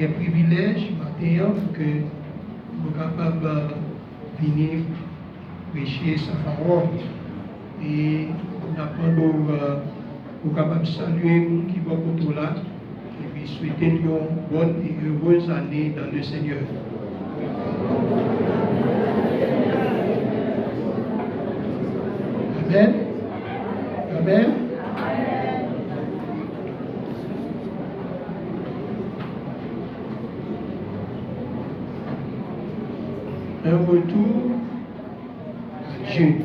un privilège matin pour que nous soyons capables de venir prêcher sa parole. Et nous apprenons pour capable de saluer les gens qui vont pour là et puis souhaiter une bonne et heureuse année dans le Seigneur. Amen. Amen. Un retour à Dieu.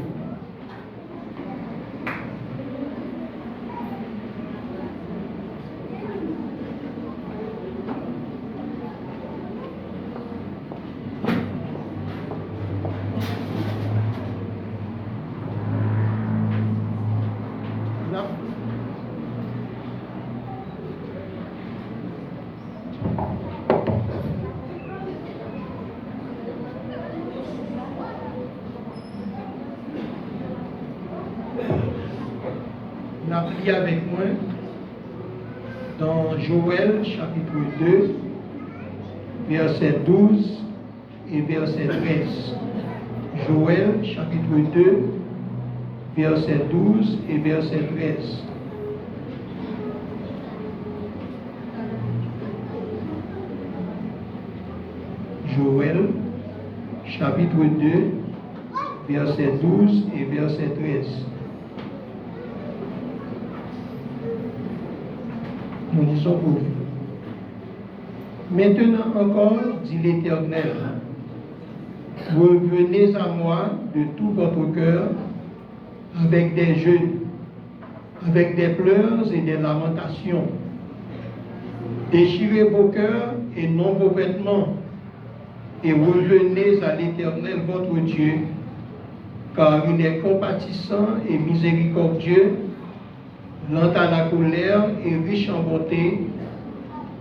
Priez avec moi dans Joël chapitre 2, verset 12 et verset 13. Joël chapitre 2, verset 12 et verset 13. Joël chapitre 2, verset 12 et verset 13. Nous lisons pour vous. Maintenant encore, dit l'Éternel, revenez à moi de tout votre cœur avec des jeûnes, avec des pleurs et des lamentations. Déchirez vos cœurs et non vos vêtements, et revenez à l'Éternel votre Dieu, car il est compatissant et miséricordieux, lent à la colère et riche en bonté,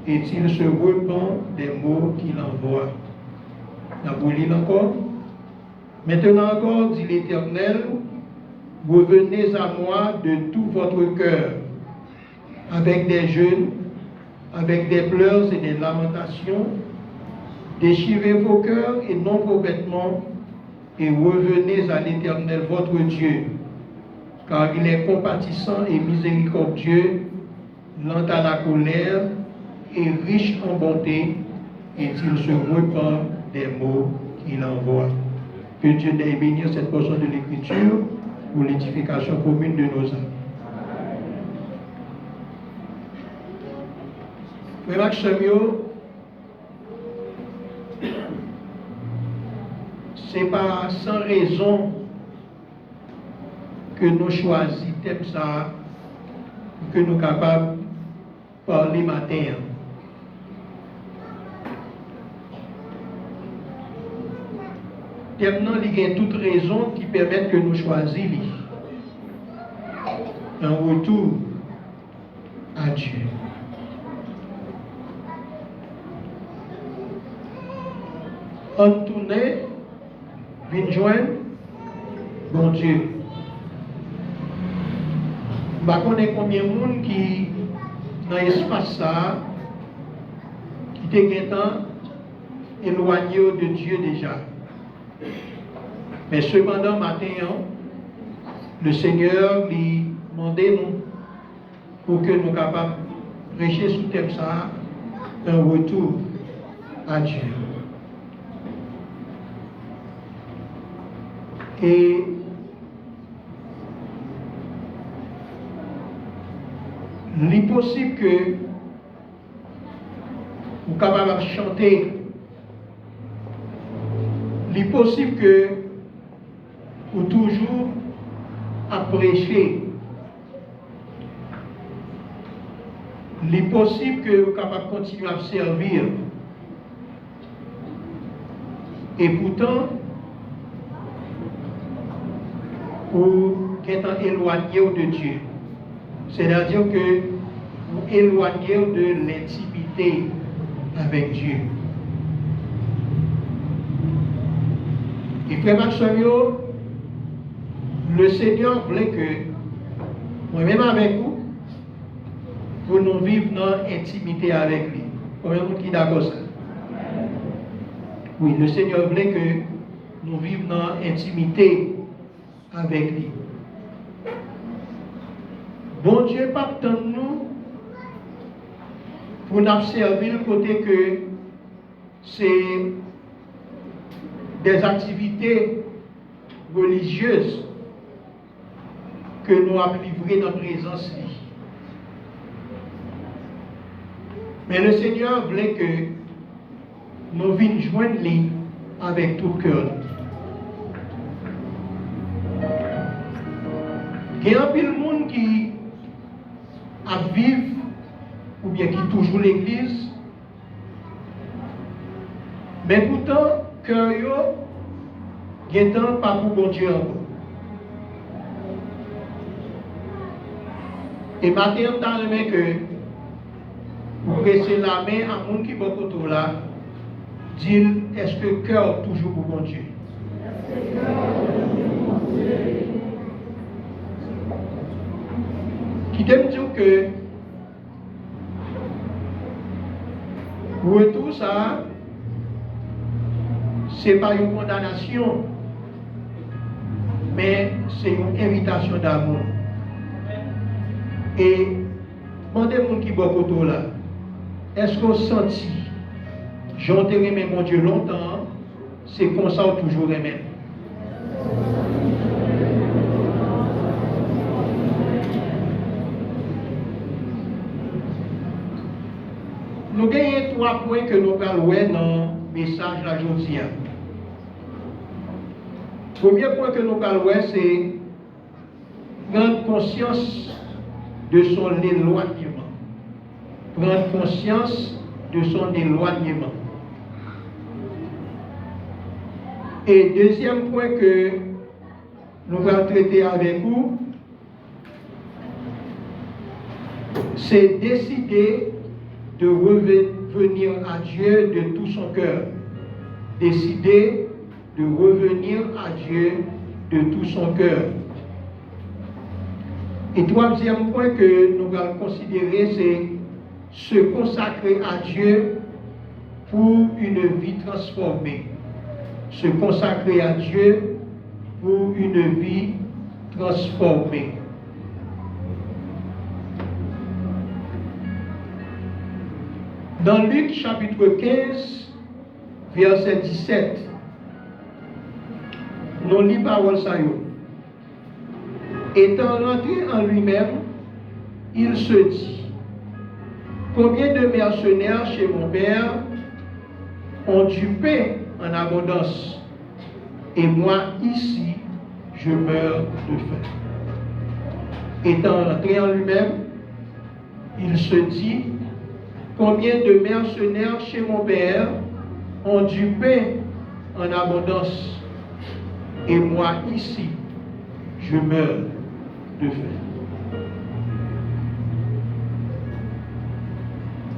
et il se repent des maux qu'il envoie. Vous lisez encore. Maintenant encore, dit l'Éternel, revenez à moi de tout votre cœur, avec des jeûnes, avec des pleurs et des lamentations. Déchirez vos cœurs et non vos vêtements, et revenez à l'Éternel votre Dieu, car il est compatissant et miséricordieux, lent à la colère et riche en bonté, et il se repent des maux qu'il envoie. Que Dieu ait béni cette portion de l'Écriture pour l'édification commune de nos âmes. Frère Max Samuel, c'est pas sans raison que nous choisissons thème ça, que nous sommes capables de parler matin. Thème non, il y a toutes raisons qui permettent que nous choisissions un retour à Dieu. En tournée, vient joindre bon Dieu. Je ne sais pas combien de monde qui, dans l'espace ça, qui était éloigné de Dieu déjà. Mais cependant, matin, le Seigneur lui demandait nous pour que nous soyons capables de prêcher sous thème ça, un retour à Dieu. Et il est possible que vous soyez capable de chanter. Il est possible que vous toujours à prêcher. Il est possible que vous soyez capable de continuer à servir. Et pourtant, vous êtes éloigné de Dieu. C'est-à-dire que vous éloignez de l'intimité avec Dieu. Et frère Maximilien, le Seigneur voulait que, moi-même avec vous, pour nous vivre dans l'intimité avec lui. Combien de monde qui est d'accord ça? Oui, le Seigneur voulait que nous vivions dans l'intimité avec lui. Bon Dieu, pas tant nous pour nous servir le côté que c'est des activités religieuses que nous avons livrées dans la présence. Mais le Seigneur voulait que nous venions joindre lui avec tout cœur. Il y a un peu de monde qui a vivre ou bien qui toujours l'église, mais pourtant, cœur il y a un temps pas pour bon Dieu encore. Et maintenant, dans le main que vous pressez la main à monde qui est autour là, dit est-ce que cœur toujours pour bon Dieu? Qui t'aime dire que retour ça, c'est pas une condamnation, mais c'est une invitation d'amour. Et demandez aux gens qui sont autour là, est-ce qu'on senti, j'ai aimé mon Dieu longtemps, c'est comme ça ou toujours aimé? Nous avons 3 points que nous allons voir dans le message de la journée. Le premier point que nous allons voir, c'est prendre conscience de son éloignement. Prendre conscience de son éloignement. Et deuxième point que nous allons traiter avec vous, c'est décider de revenir à Dieu de tout son cœur. Décider de revenir à Dieu de tout son cœur. Et troisième point que nous allons considérer, c'est se consacrer à Dieu pour une vie transformée. Se consacrer à Dieu pour une vie transformée. Dans Luc chapitre 15, verset 17, nous lisons parole ça. Étant rentré en lui-même, il se dit, combien de mercenaires chez mon père ont du pain en abondance, et moi ici, je meurs de faim. Étant rentré en lui-même, il se dit, combien de mercenaires chez mon père ont du pain en abondance, et moi ici, je meurs de faim.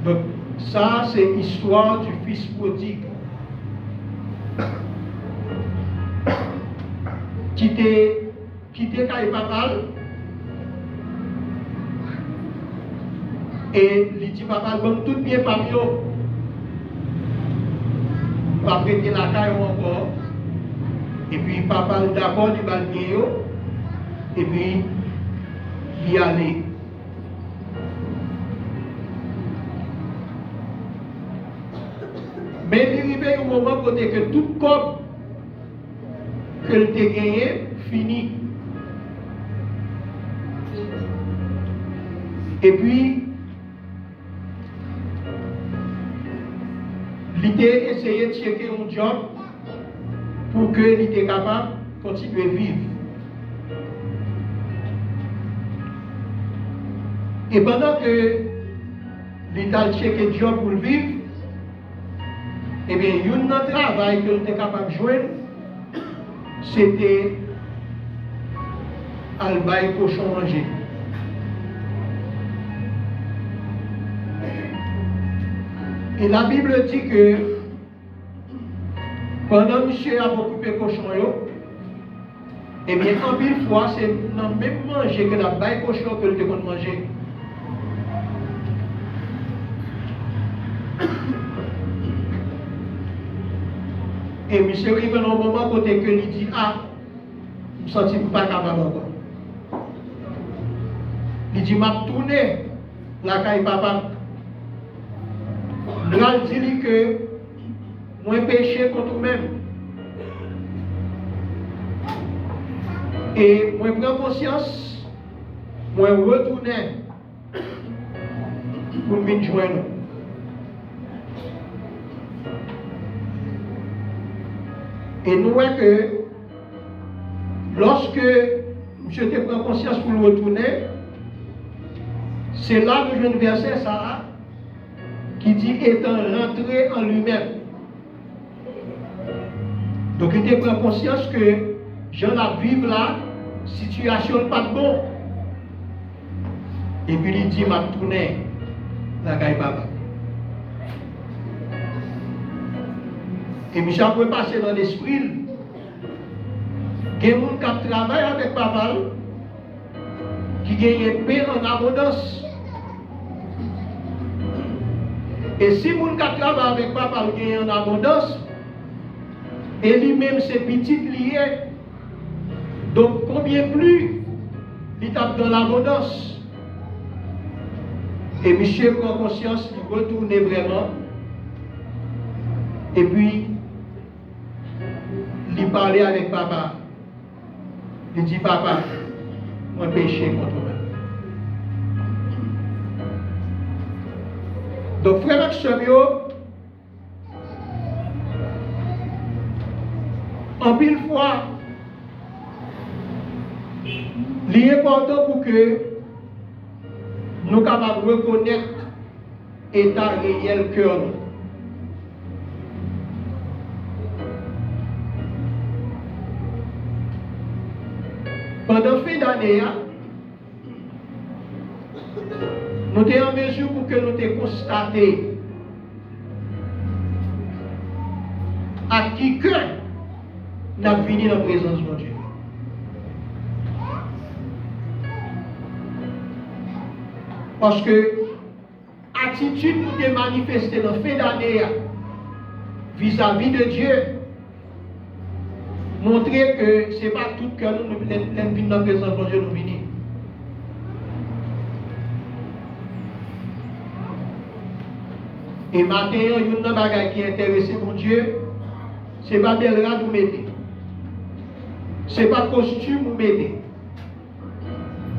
Donc, ça, c'est l'histoire du fils prodigue qui était quand pas mal. Et il dit, papa, comme tout bien parmi eux, pas prêter la caille encore. Et puis, papa, d'accord, il va bien, et puis, il y aller. Mais il arrive au moment côté que tout corps que le t'ai gagné, fini. Et puis, il a essayé de checker un job pour qu'il était capable de continuer à vivre. Et pendant que il a checké un job pour vivre, eh bien, il y a un travail qu'il était capable de jouer, c'était à bailler cochon manger. Et la Bible dit que pendant que monsieur a occupé cochon, eh bien, en pile fois, c'est dans le même manger que la baille cochon que le déconne manger. Et monsieur arrive dans un moment côté que il dit ah, je me sens pas capable encore. Il dit m'a tourné la caille papa. Là il dit que moi péché contre moi-même. Et moi prends conscience, moi retourner pour me joindre. Et nous voyons que lorsque je te prends conscience pour le retourner, c'est là que je ne verset ça qui dit étant rentré en lui-même. Donc il te prend conscience que Jean la vive là, situation pas de bon. Et puis il dit m'a tourné la caille papa. Et Michel peut passer dans l'esprit. Il y a des gens qui travaillent avec papa qui gagnent paix en abondance. Et si les gens qui travaillent avec papa gagnent en abondance, et lui-même c'est petit lié, donc combien plus il tape dans l'abondance. Et Michel prend conscience, il retourne vraiment. Et puis, il parlait avec papa. Il dit, papa, moi péché contre moi. Donc, frère Maximio, en pile fois, il est important pour que nous soyons capables de reconnaître l'état réel que nous. Pendant fin d'année, nous sommes en mesure pour que nous te constater à qui que nous avons venu dans la présence de Dieu. Parce que l'attitude nous est manifestée dans la fin d'année vis-à-vis de Dieu, montrer que ce n'est pas tout que nous venons dans la présence de Dieu nous venons. Et maintenant, il y a une chose qui est intéressée mon Dieu, ce n'est pas belle rade ou m'aider. Ce n'est pas costume ou m'aider.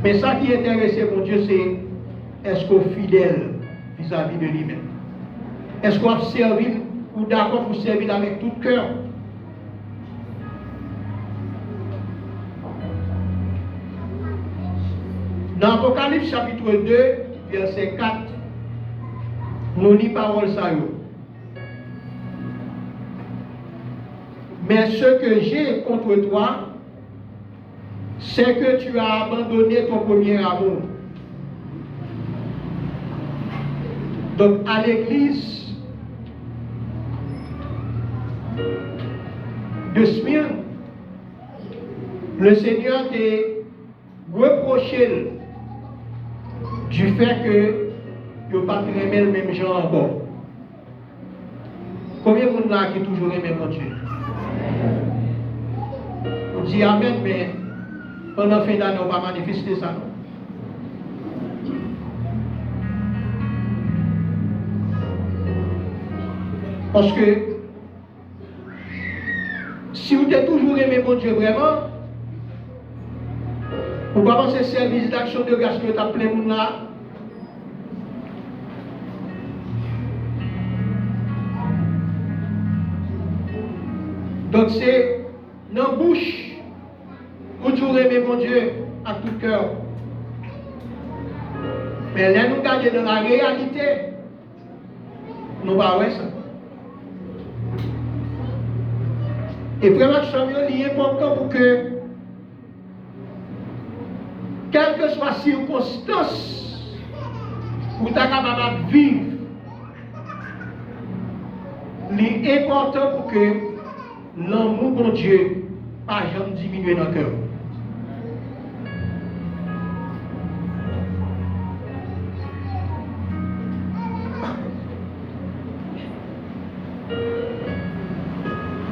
Mais ça qui est intéressé mon Dieu, c'est est-ce qu'on est fidèle vis-à-vis de lui-même? Est-ce qu'on a servi ou d'accord pour servir avec tout cœur? Dans Apocalypse chapitre 2, verset 4, nous lisons parole ça. Mais ce que j'ai contre toi, c'est que tu as abandonné ton premier amour. Donc à l'église de Smyrne, le Seigneur t'a reproché du fait que tu n'as pas aimé le même genre encore. Combien de monde là qui toujours aimé mon Dieu? On dit Amen, mais pendant la fin d'année, on va manifester ça. Non? Parce que si vous avez toujours aimé mon Dieu vraiment, vous ne pouvez pas penser service d'action de grâce que tu as plein de monde là. Donc c'est dans la bouche pour toujours aimer mon Dieu à tout cœur. Mais là nous regardons dans la réalité, nous ne voyons pas ça. Et vraiment, il est important pour que, quelle que soit la circonstance où tu es capable de vivre, il est important pour que l'amour de Dieu pas jamais diminuer dans le cœur.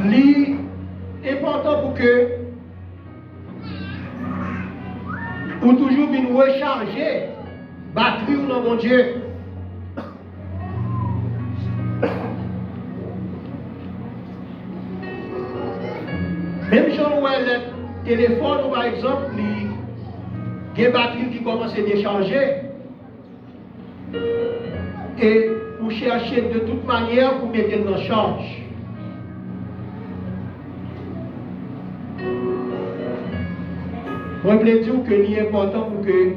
L'important pour que ou toujours venir recharger batterie ou non, mon Dieu. Même si on voit le téléphone, par exemple, il y a des batteries qui commencent à décharger. Et vous cherchez de toute manière pour mettre en charge. Moi, je voulais dire que l'important pour que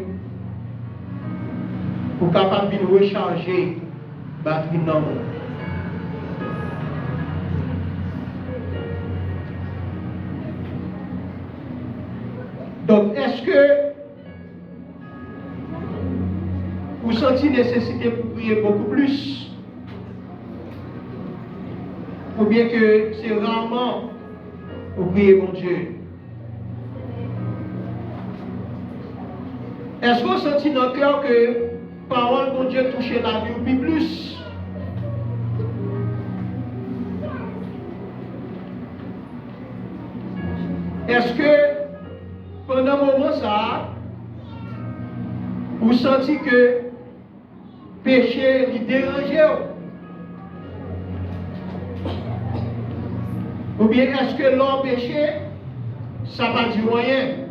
vous soyez capable de recharger la batterie dans le monde. Donc, est-ce que vous sentez nécessité pour prier beaucoup plus? Ou bien que c'est rarement pour prier mon Dieu? Est-ce que vous sentez dans le cœur que parole mon Dieu touche la vie ou bien plus? Est-ce que pendant un moment ça, vous sentez que péché lui dérange? Ou bien est-ce que l'homme péché, ça va dire rien?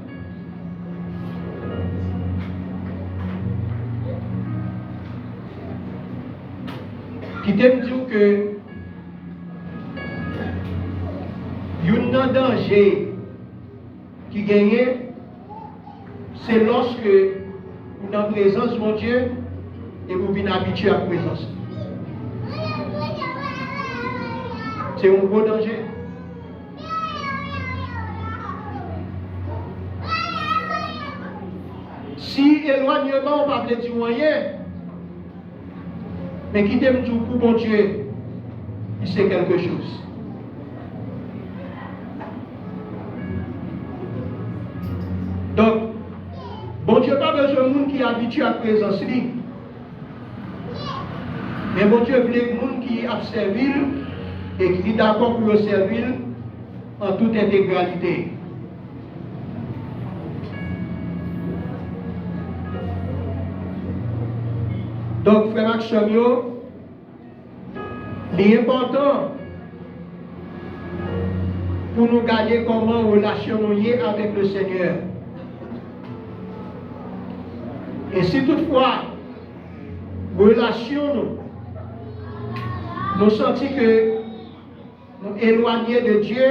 Qui t'aime dire que il y a un danger qui gagne, c'est lorsque vous êtes en présence de mon Dieu et vous venez habitué à la présence. C'est un gros danger. Si éloignement, on va pas dire moyen, mais qui t'aime dire pour mon Dieu, il sait quelque chose. Donc, bon Dieu n'a pas besoin de monde qui est habitué à la présence. Mais bon Dieu veut des gens qui a servi et qui est d'accord pour le servir en toute intégralité. Donc, frère Maximio, l'important pour nous garder comment relation nous y est avec le Seigneur. Et si toutefois, relation nous sentons que nous éloignés de Dieu,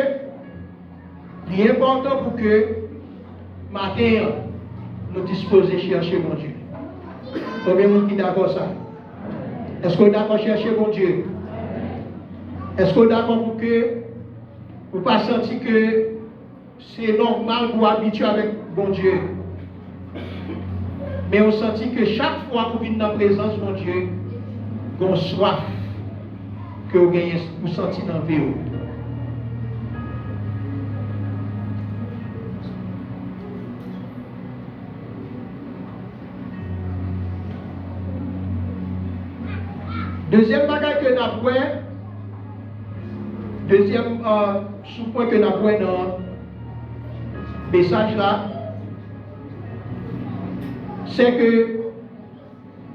l'important pour que matin, nous disposions chercher mon Dieu. Combien de monde qui est d'accord ça? Est-ce qu'on est d'accord chercher mon Dieu? Est-ce qu'on est d'accord pour que vous ne pas sentir que c'est normal pour habituer avec mon Dieu? Mais on sentit que chaque fois que vous venez dans la présence de mon Dieu, vous avez soif que vous sentez dans la vie. Deuxième bagage que nous avons, deuxième sous-point que nous avons dans le message là, c'est que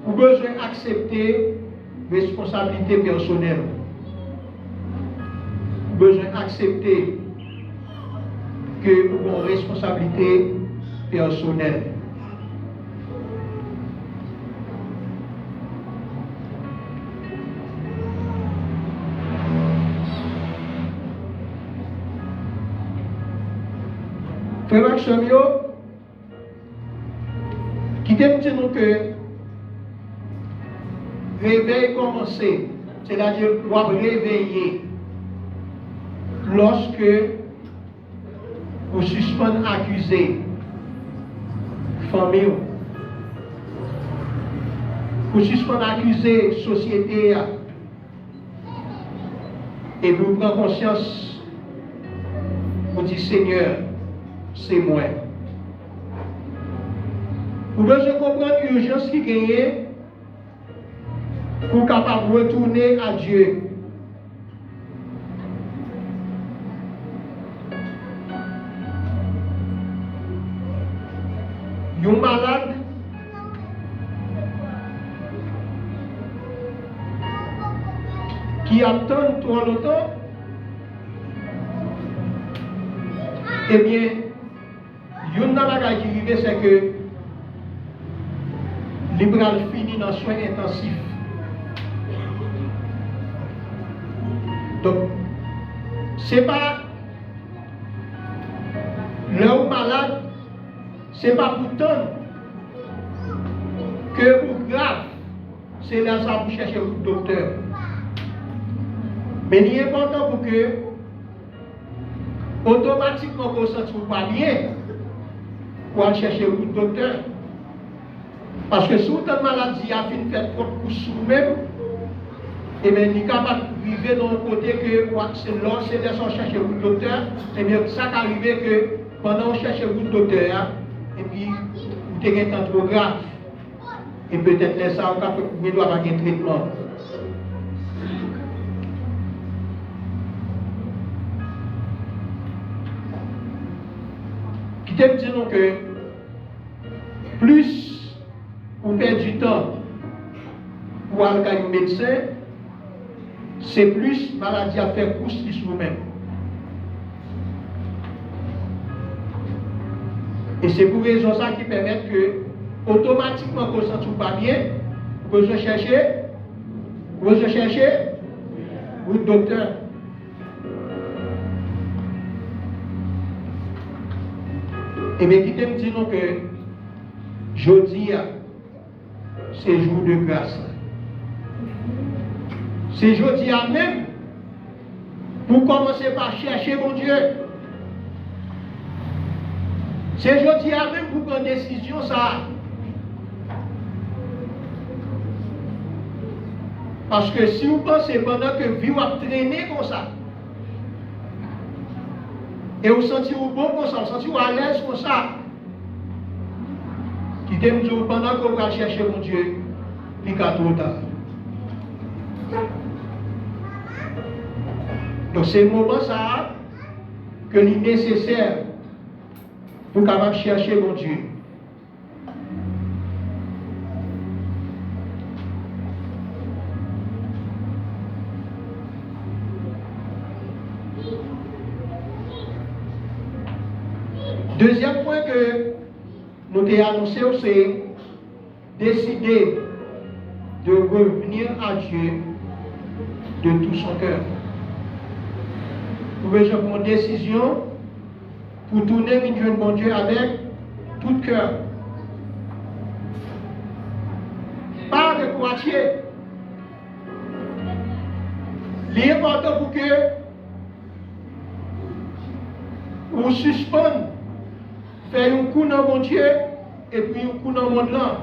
vous avez besoin d'accepter responsabilité personnelle. Vous avez besoin d'accepter que vous avez une responsabilité personnelle. Frère Maximio, qui t'aime dire que réveil commencer, c'est-à-dire doit réveiller lorsque vous suspendez accusé, famille, vous suspendez accusé société, et vous prenez conscience, vous dites Seigneur, c'est moi. Vous devez comprendre l'urgence qui gagne pour capable retourner à Dieu. qui attendent trop longtemps, eh bien, une bagage qui arrive, c'est que libéral finit dans soins intensifs. Donc, c'est pas l'homme malade, c'est pas pourtant que pour grave, c'est là ça pour chercher le docteur. Mais il est important pour que automatiquement qu'on ne se sente pas bien pour aller chercher le docteur. Parce que si une maladie a fait faire trop pour soi-même, et bien il est capable de vivre dans le côté que c'est laissant chercher le docteur, et bien ça arrive que pendant qu'on cherche le docteur, et puis vous avez un temps trop grave, et peut-être laisser ça, vous doit avoir un traitement. Qui te dit que plus on perd du temps pour aller à un médecin, c'est plus maladie à faire course sur nous-mêmes. Et c'est pour raison ça qui permet que automatiquement qu'on ne se sent pas bien, vous besoin chercher le docteur. Et bien qui t'aime dit que jeudi c'est jour de grâce. C'est jeudi même pour commencer par chercher mon Dieu. C'est jeudi même pour prendre une décision ça. Parce que si vous pensez pendant que vous avez traîné comme ça, et vous sentez bon comme ça, vous sentez à l'aise comme ça, qui t'aime dire pendant que vous allez chercher mon Dieu, il y a trop tard. Donc c'est le moment ça que il est nécessaire pour capable chercher mon Dieu. Deuxième point que nous avons annoncé, c'est décider de revenir à Dieu de tout son cœur. Vous pouvez prendre une décision pour tourner vers mon Dieu avec tout cœur. Pas avec moitié. L'important pour que vous suspendez, faire un coup dans mon Dieu et puis un coup dans mon monde là.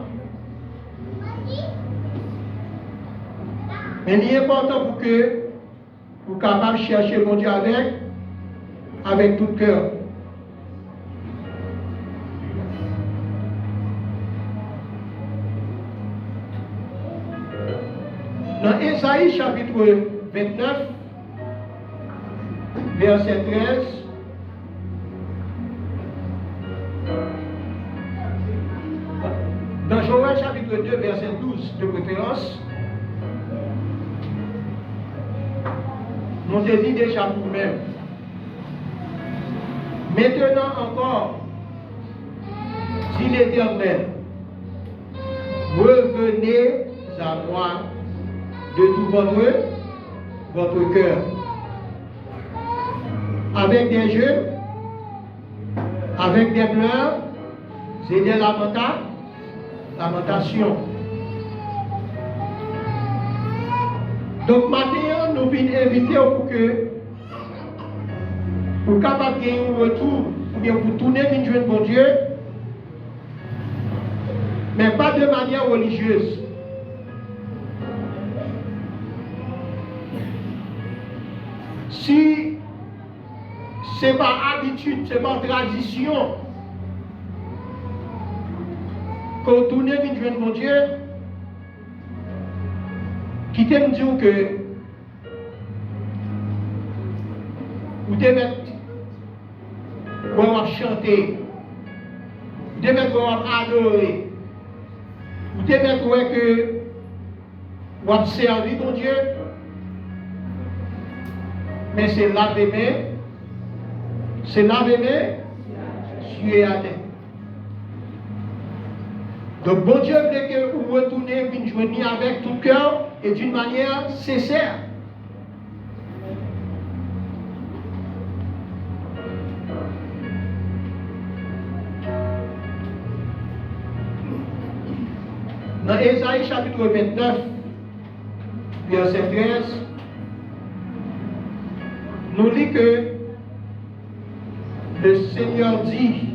Mais l'important pour que vous soyez capable de chercher mon Dieu avec tout cœur. Dans Ésaïe chapitre 29, verset 13, dans Joël chapitre 2, verset 12 de préférence, nous te dit déjà pour nous-mêmes. Maintenant encore, dit l'Éternel, revenez à moi de tout votre cœur, avec des jeux, avec des pleurs et des lamentations. Donc maintenant, nous venons inviter pour que vous capable de gagner un retour, ou bien pour tourner vers mon Dieu, mais pas de manière religieuse. Si ce n'est pas habitude, ce n'est pas tradition, qu'on tourne vers mon Dieu, qui t'aime dire que vous devez chanter, vous devez adorer, vous devez que vous servir mon Dieu, Mais c'est laver main. C'est laver main. Suer à terre. Donc, bon Dieu veut que vous retournez, vous joignez avec tout cœur et d'une manière sincère. Dans Ésaïe chapitre 29, verset 13, nous lit que le Seigneur dit,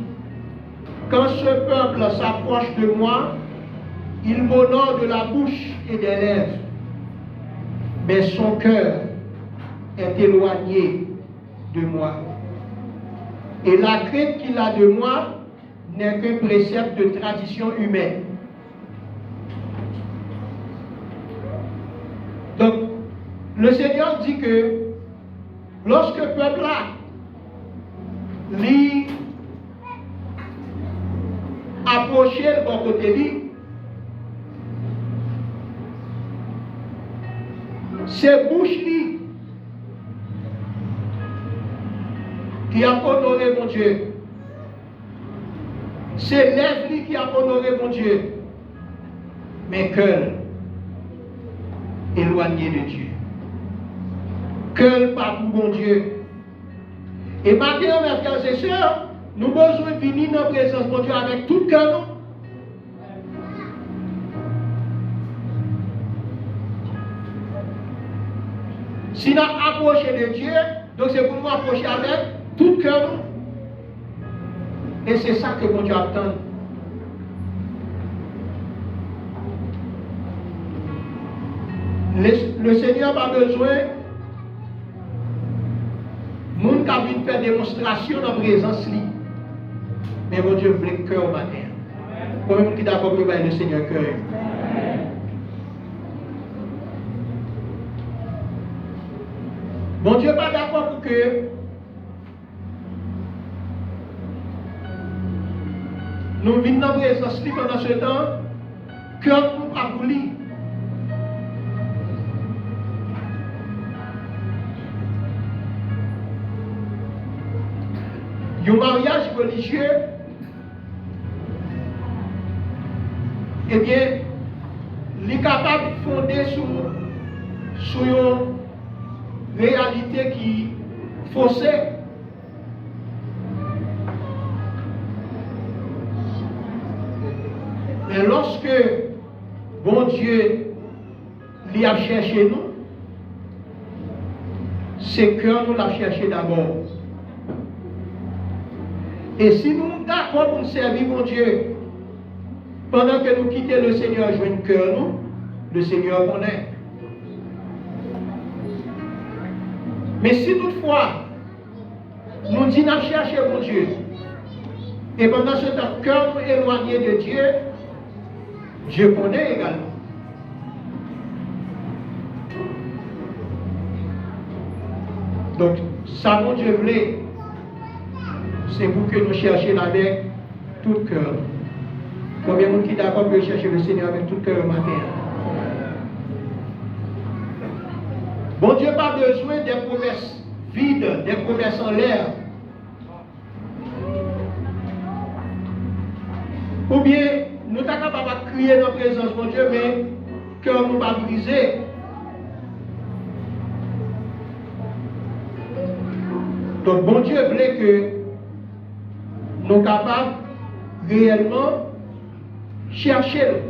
quand ce peuple s'approche de moi, il m'honore de la bouche et des lèvres, mais son cœur est éloigné de moi. Et la crainte qu'il a de moi n'est qu'un précepte de tradition humaine. Donc, le Seigneur dit que lorsque le peuple-là lui approchait de bon côté lui, c'est bouche lui qui a honoré mon Dieu. C'est lèvres lui qui a honoré mon Dieu. Mais cœur éloigné de Dieu. Cœur pas pour mon Dieu. Et maintenant, mes frères et sœurs, nous avons besoin de venir dans la présence de Dieu avec tout cœur. Si nous approchons de Dieu, donc c'est pour nous approcher avec tout cœur. Et c'est ça que mon Dieu attend. Le Seigneur n'a pas besoin de monde qui a vu faire démonstration dans la présence. Mais mon Dieu veut le cœur au matin. Pour le monde qui est d'accord avec le Seigneur cœur. Mon Dieu n'est pas d'accord pour que nous venions dans la présence pendant ce temps, cœur nous pas pour lui. Un mariage religieux, eh bien, il est capable de fonder sur une réalité qui est faussée. Mais lorsque bon Dieu lui a cherché nous, c'est que nous l'a cherché d'abord. Et si nous sommes d'accord pour nous servir mon Dieu, pendant que nous quittons le Seigneur, joignons le cœur, nous, le Seigneur connaît. Mais si toutefois, nous disons chercher mon Dieu, et pendant ce temps, cœur nous éloigné de Dieu, Dieu connaît également. Donc, ça, mon Dieu voulait, c'est vous que nous cherchions avec tout cœur. Combien de monde qui est d'accord pour chercher le Seigneur avec tout cœur au matin? Bon Dieu n'a pas besoin des promesses vides, des promesses en l'air. Ou bien, nous sommes capables de crier dans la présence de Dieu, mais cœur nous pas brisé. Donc, bon Dieu voulait que nous sommes capables réellement chercher.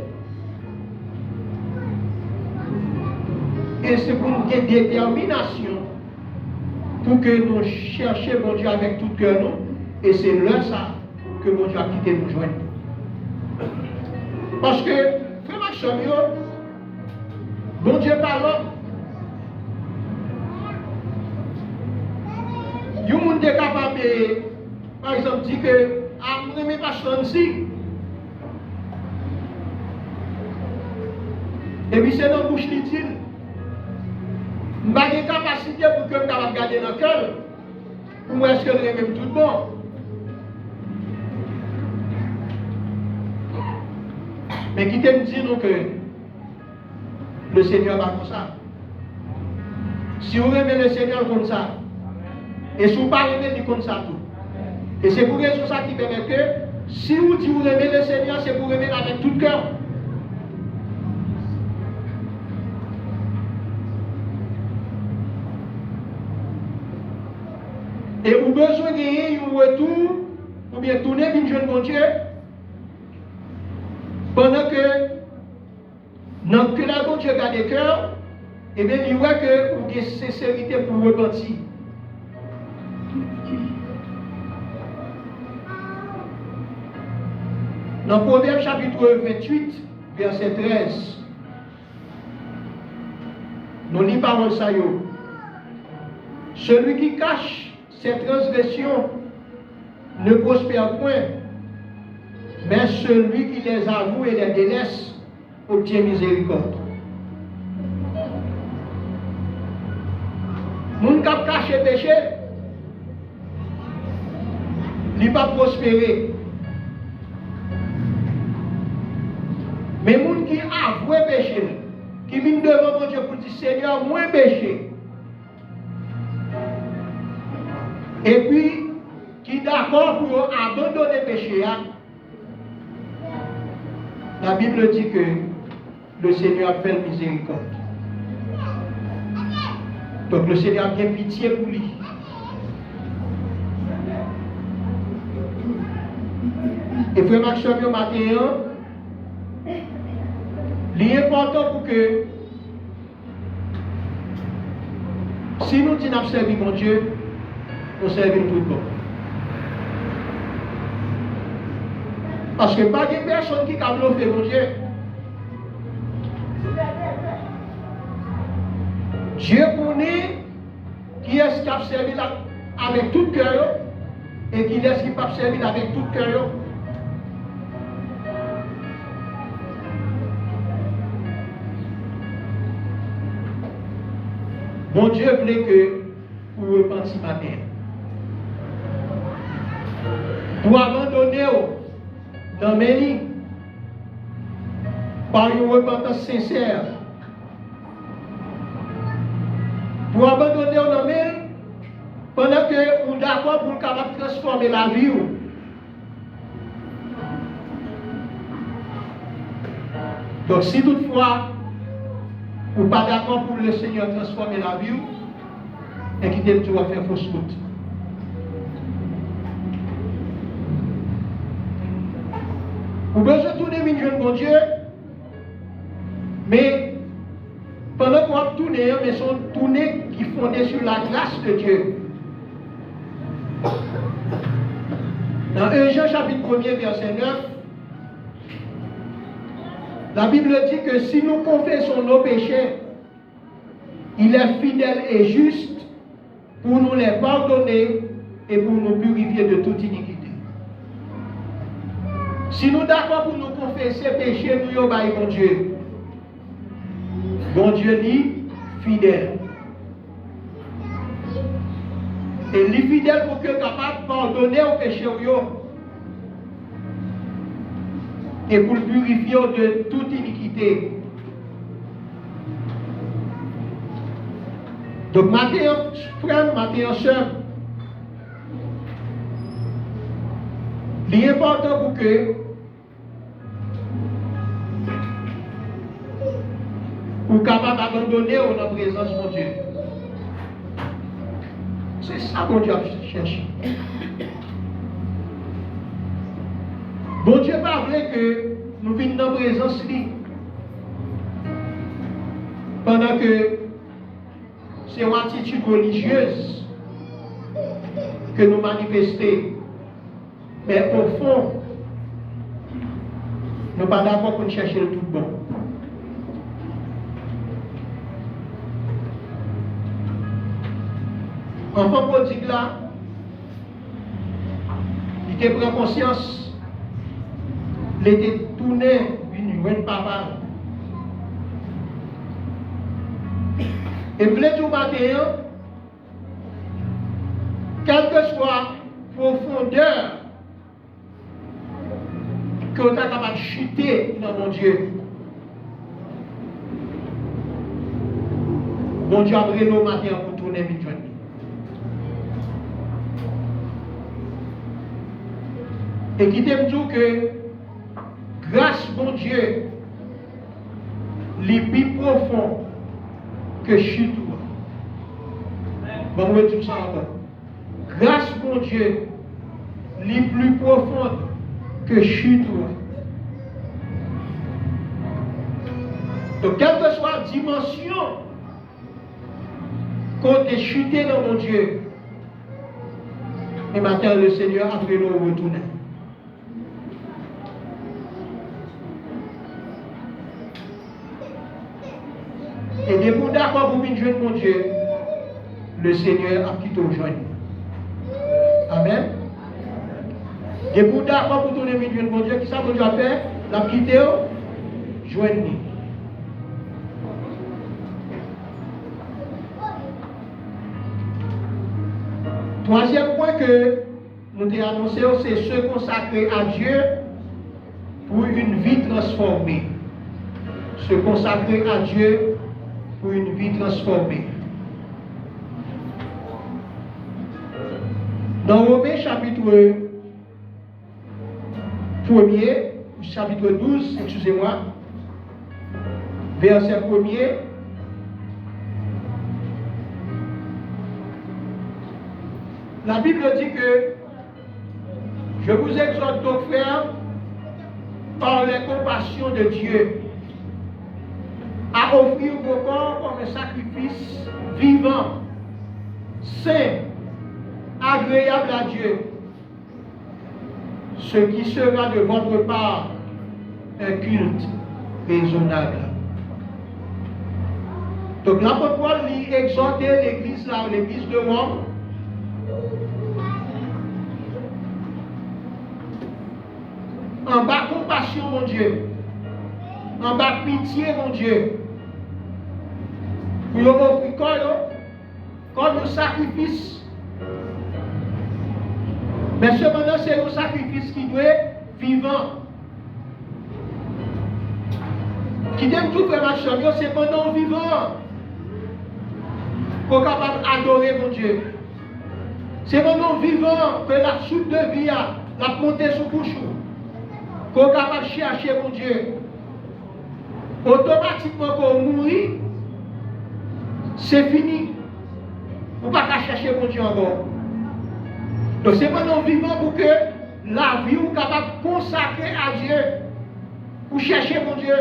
Et c'est pour une détermination pour que nous cherchions mon Dieu avec tout cœur. Et c'est là ça que mon Dieu a quitté nous joindre. Parce que, frère Maxime, bon Dieu parle. Il y a des gens qui sont capables de, par exemple, dire que, ah, vous n'aimez pas ici. Et puis c'est dans la bouche qui dit. Je n'ai pas de capacité pour que je puisse garder dans le cœur. Pour moi, est-ce que je même tout bon? Mais qui te dit nous que le Seigneur va comme ça. Si vous aimez le Seigneur comme ça, Et si vous ne parlez pas, du comme ça tout. Et c'est pour raison ça qui permet que si vous dites vous aimez le Seigneur, c'est pour aimer avec tout cœur. Et vous avez besoin de gagner un retour, ou bien tourner une jeune bon Dieu, pendant que dans que la bon Dieu garde le cœur, et bien il voit que vous avez sincérité pour repentir. Dans Proverbe chapitre 28, verset 13, nous lisons parole ça. Celui qui cache ses transgressions ne prospère point, mais celui qui les avoue et les délaisse obtient miséricorde. Moun qui cache le péché, il ne va pas prospérer. Mais les gens qui avouent le péché, qui viennent devant mon Dieu pour dire Seigneur, moi péché. Et puis, qui est d'accord pour abandonner le péché, la Bible dit que le Seigneur fait miséricorde. Donc le Seigneur a bien pitié pour lui. Et frère Maxime, le matin, il est important pour que, si nous disons que nous servons mon Dieu, nous servons tout le monde. Parce que pas de personne qui a bluffé mon Dieu. Dieu connaît qui est-ce qui a servi avec tout cœur et qui est-ce qui n'a pas servi avec tout cœur. Bon Dieu voulait que vous repentiez matin. Pour abandonner dans mes lits par une repentance sincère. Pour abandonner dans mes lits pendant que vous êtes d'accord pour capable transformer la vie. Donc si toutefois vous n'êtes pas d'accord pour le Seigneur transformer la vie, inquiétez-vous, tu vas faire fausse route. Vous avez besoin de tourner une jeune bon Dieu, mais pendant que vous tournez, mais sont tournés qui fondés sur la grâce de Dieu. Dans 1 Jean chapitre 1er verset 9, la Bible dit que si nous confessons nos péchés, il est fidèle et juste pour nous les pardonner et pour nous purifier de toute iniquité. Si nous sommes d'accord pour nous confesser péché, nous sommes bon Dieu. Bon Dieu dit fidèle. Et il est fidèle pour que capable de pardonner aux péchés et pour le purifier de toute iniquité. Donc, matin, frère, matin, soeur, il est important pour que vous soyez capable d'abandonner la présence de Dieu. C'est ça que Dieu cherche. Bon Dieu pas vrai que nous venions dans la présence de lui. Pendant que c'est une attitude religieuse que nous manifestons. Mais au fond, nous ne sommes pas d'accord pour chercher le tout bon. Enfant prodigue là, il te prend conscience, il était tourné, une jeune papa. Et vous voulez tout matin, quelle que soit la profondeur que vous êtes capable de chuter dans mon Dieu. Mon Dieu a brûlé au matin pour tourner une jeune. Et qui t'aime dire que grâce, mon Dieu, les plus profond que chute. Bon, on va dire ça encore. Grâce, mon Dieu, les plus profondes que chute. Donc, quelle que soit la dimension qu'on est chuté dans mon Dieu, et maintenant le Seigneur a pris nous retourner. Et des bouts d'accord pour venir jouer mon Dieu, le Seigneur a quitté au joint. Amen. Des bouts d'accord pour tourner venir mon Dieu, qui ça mon Dieu a fait? L'a quitté au joint. Troisième point que nous avons annoncé, c'est se consacrer à Dieu pour une vie transformée. Se consacrer à Dieu pour une vie transformée. Dans Romains chapitre 1er, chapitre 12, excusez-moi, verset 1er, la Bible dit que je vous exhorte donc, frères, par les compassions de Dieu, à offrir vos corps comme un sacrifice vivant, saint, agréable à Dieu, ce qui sera de votre part un culte raisonnable. Donc l'apôtre Paul lui exhortait l'église là, l'église de Rome, en bas compassion, mon Dieu. En bas pitié, mon Dieu. Pour nous offrir comme un sacrifice. Mais cependant, c'est un sacrifice qui doit être vivant. Qui donne tout faire ma chambre, c'est pendant vivant. Qu'on est capable d'adorer, mon Dieu. C'est pendant vivant que la chute de vie a la montée sous couche. Qu'on est capable de chercher, mon Dieu. Automatiquement, quand on mourit, c'est fini. On ne peut pas chercher, mon Dieu, encore. Donc, c'est pendant vivant pour que la vie soit capable de consacrer à Dieu. Pour chercher, mon Dieu.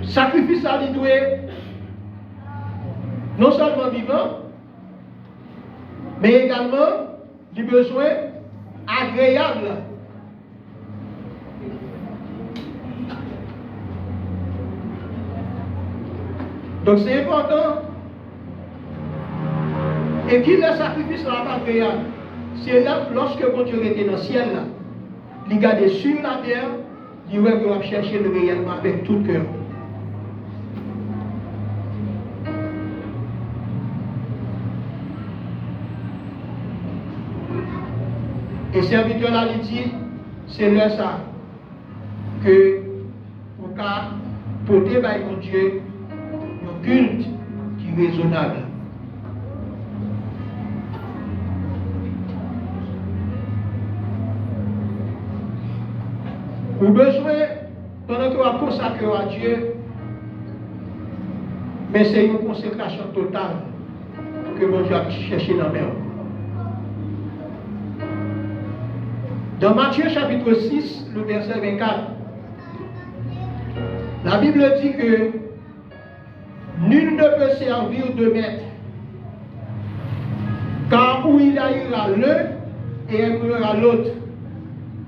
Sacrifice à l'idée, non seulement vivant, mais également du besoin agréable. Donc c'est important. Et qui le sacrifice là pas agréable? C'est là lorsque mon Dieu était dans le ciel là, il regarde sur la terre, il va chercher le réellement avec tout cœur. Et serviteur là, il dit, c'est là ça, que pour porter par mon Dieu un culte qui est raisonnable. Pour besoin, pendant que vous consacrez à Dieu, mais c'est une consécration totale que mon Dieu a cherché dans la mer. Dans Matthieu chapitre 6, le verset 24, la Bible dit que nul ne peut servir de maître, car où il haïra l'un et aimera l'autre,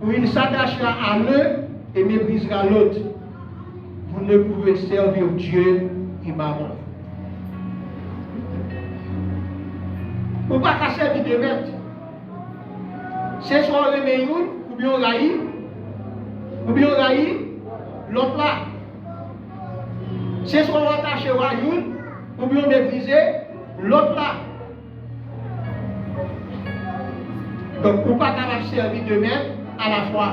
où il s'attachera à l'un et méprisera l'autre. Vous ne pouvez servir Dieu et maman. Vous ne pouvez pas servir de maître. C'est soit on remet une, ou bien on raït, l'autre là. C'est soit on attache à une, ou bien on méprise l'autre là. Donc, on ne peut pas servir de maître à la fois.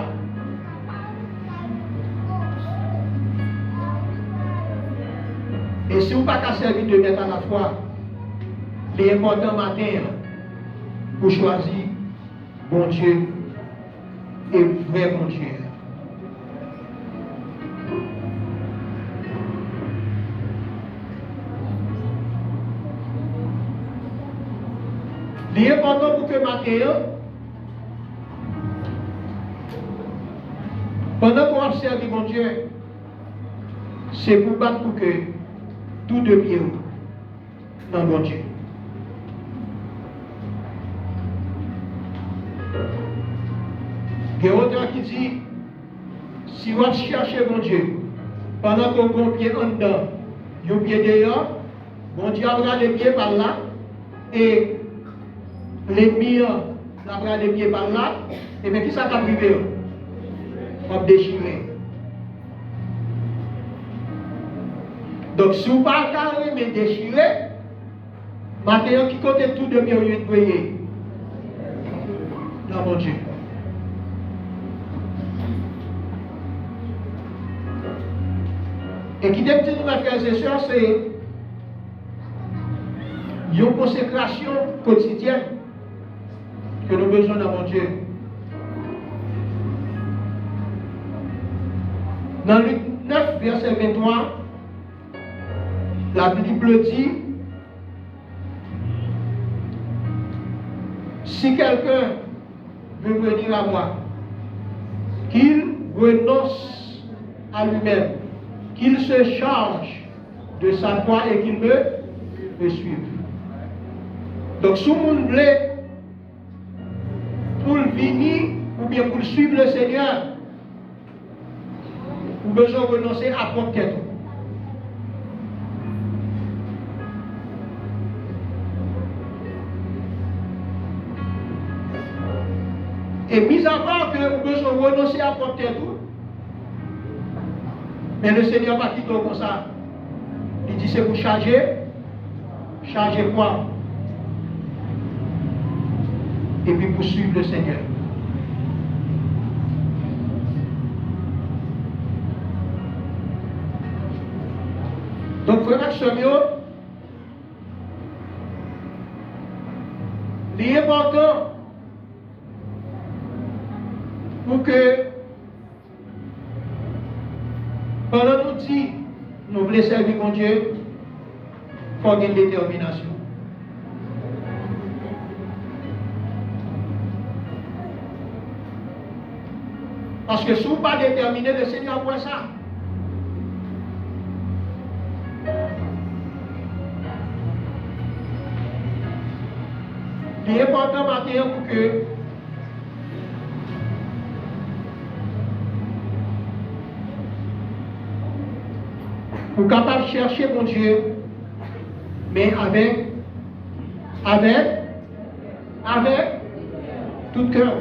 Et si vous ne pouvez pas servir de maître à la fois, l'important matin pour choisir bon Dieu et vrai bon Dieu. L'important pour que matin, pendant qu'on observe mon Dieu, c'est pour battre pour que tout devienne dans mon Dieu. Il y a autant qui dit, si vous cherchez mon Dieu, pendant qu'on prend pied en dedans, vous pied dehors, mon Dieu aura les pieds par là, et l'ennemi aura les pieds par là, et bien qui ça va arriver? On va déchirer. Donc, si vous ne parlez pas mais déchirer, maintenant qui compte tout de mieux de prier dans mon Dieu. Et qui dit, nous, mes frères et sœurs, c'est une consécration quotidienne que nous avons besoin dans mon Dieu. Dans Luc 9, verset 23, la Bible dit, si quelqu'un veut venir à moi, qu'il renonce à lui-même, qu'il se charge de sa croix et qu'il me suive. Donc, si vous voulez pour venir ou bien pour suivre le Seigneur, vous avez besoin de renoncer à votre tête. Et mis à part que vous avez besoin de renoncer à votre tête, mais le Seigneur va quitter comme ça. Il dit c'est pour charger quoi? Et puis pour suivre le Seigneur. Donc, frère Samuel, l'important pour que pendant nous dit, nous voulons servir mon Dieu, il faut avoir une détermination. Parce que si vous n'êtes pas déterminé, le Seigneur voit ça. Il est important maintenant pour que vous capable de chercher mon Dieu, mais avec tout cœur.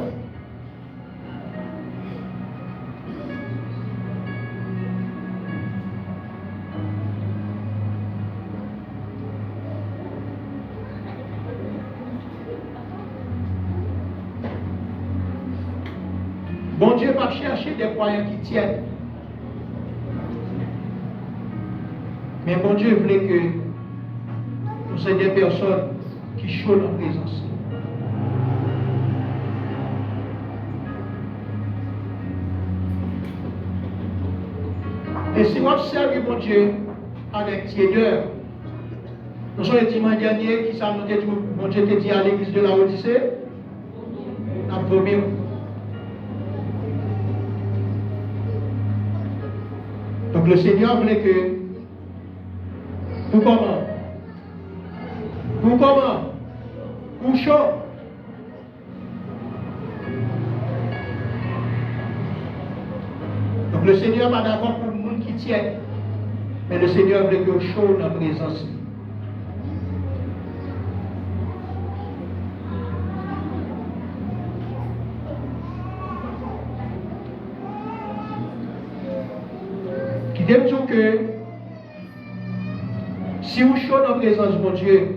Bon Dieu va chercher des croyants qui tiennent. Mais bon Dieu voulait que nous soyons des personnes qui chauffent en présence. Et si vous observez mon Dieu avec tiédeur, nous sommes le dimanche dernier qui s'est dit, mon Dieu te dit à l'église de la Odyssée, à vomir. Donc le Seigneur voulait que pour chaud. Donc le Seigneur va d'accord pour le monde qui tient. Mais le Seigneur veut que chaud dans la présence. Qui dit que si vous chaud dans la présence de mon Dieu,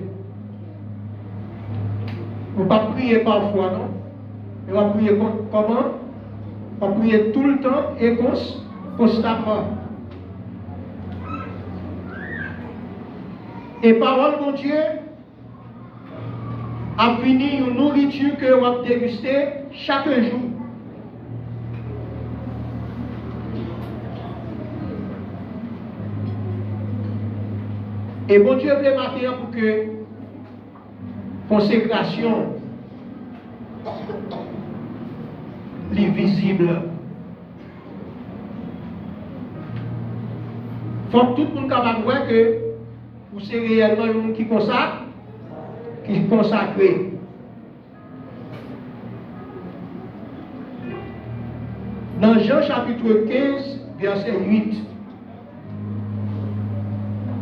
vous ne pouvez pas prier parfois, non? Vous va prier comment? Vous va prier tout le temps et constamment. Et parole mon Dieu a fini une nourriture que vous avez dégustée chaque jour. Et bon Dieu veut matin pour que consécration les visible. Faut que tout le monde capable de voir que vous c'est réellement un monde qui consacre, qui est consacré. Dans Jean chapitre 15, verset 8,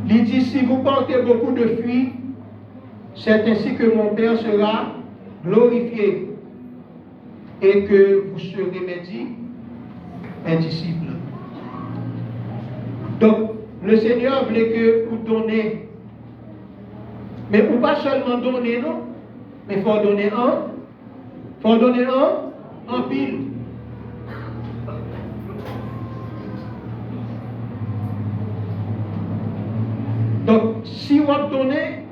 il dit, si vous portez beaucoup de fruits, c'est ainsi que mon Père sera glorifié et que vous serez mes disciples. Donc, le Seigneur voulait que vous donnez. Mais vous pas seulement donner, non, mais il faut donner un. Il faut donner un pile. Donc, si vous donnez,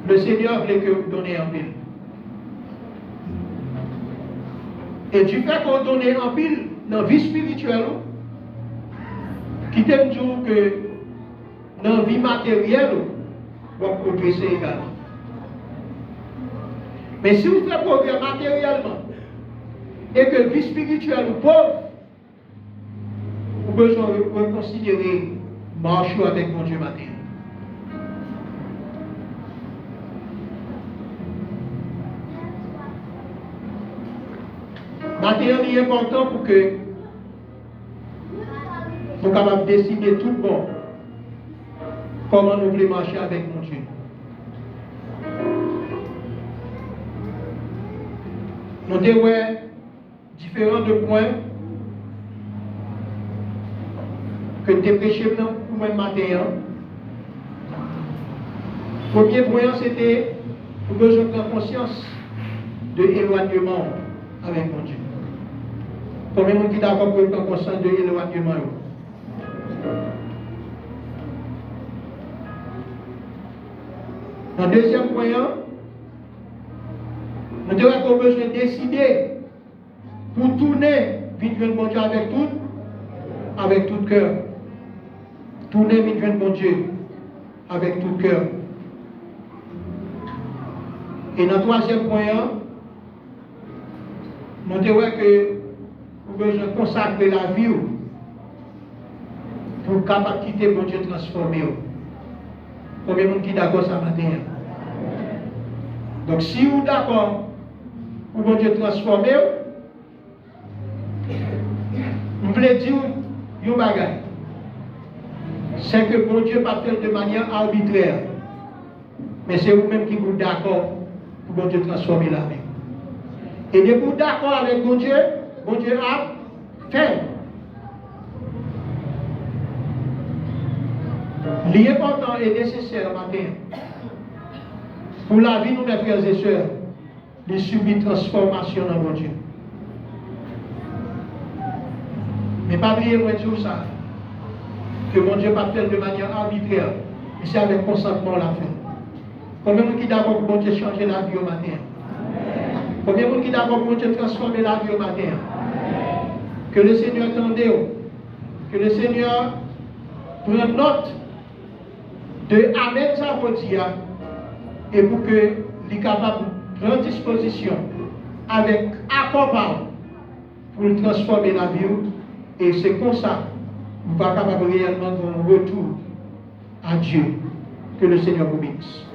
le Seigneur voulait que vous donnez en pile. Et du fait qu'on donne en pile dans la vie spirituelle, qui t'aime dire que dans la vie matérielle, vous pouvez progresser également. Mais si vous faites progrès matériellement et que la vie spirituelle est pauvre, vous avez besoin de reconsidérer marcher avec mon Dieu matin. Maintenant, il est important pour que nous soyons capables de décider tout bon comment nous voulons marcher avec mon Dieu. Nous avons différents points que nous avons prêché pour moi matin. Le premier point, c'était pour que je prenne conscience de l'éloignement avec mon Dieu. Combien de gens qui sont d'accord pour prendre conscience de l'éloignement? Dans le deuxième point, nous avons besoin de décider pour tourner vers mon Dieu avec tout cœur. Tourner vers mon Dieu avec tout cœur. Et dans le troisième point, nous devons que nous avons besoin de consacrer la vie pour capable quitter mon Dieu transformé. Combien de gens qui sont d'accord ça matin? Donc si vous êtes d'accord pour mon Dieu transformé, je voulais dire une bagaille. C'est que mon Dieu ne pas faire de manière arbitraire. Mais c'est vous-même qui êtes d'accord pour mon Dieu transformer la vie. Et de vous d'accord avec mon Dieu a fait. L'important et nécessaire matin pour la vie de mes frères et sœurs, de subir transformation dans mon Dieu. Mais pas oublier moi dire ça, que mon Dieu pas faire de manière arbitraire, mais c'est avec consentement la fin. Combien de gens qui d'accord pour mon Dieu changer la vie au matin? Combien de gens qui d'accord pour mon Dieu transformer la vie au matin? Que le Seigneur tende, que le Seigneur prenne note de amener sa boutique et pour que les capables de prendre disposition avec accord pour transformer la vie. Et c'est comme ça qu'on va capable réellement de retour à Dieu. Que le Seigneur vous bénisse.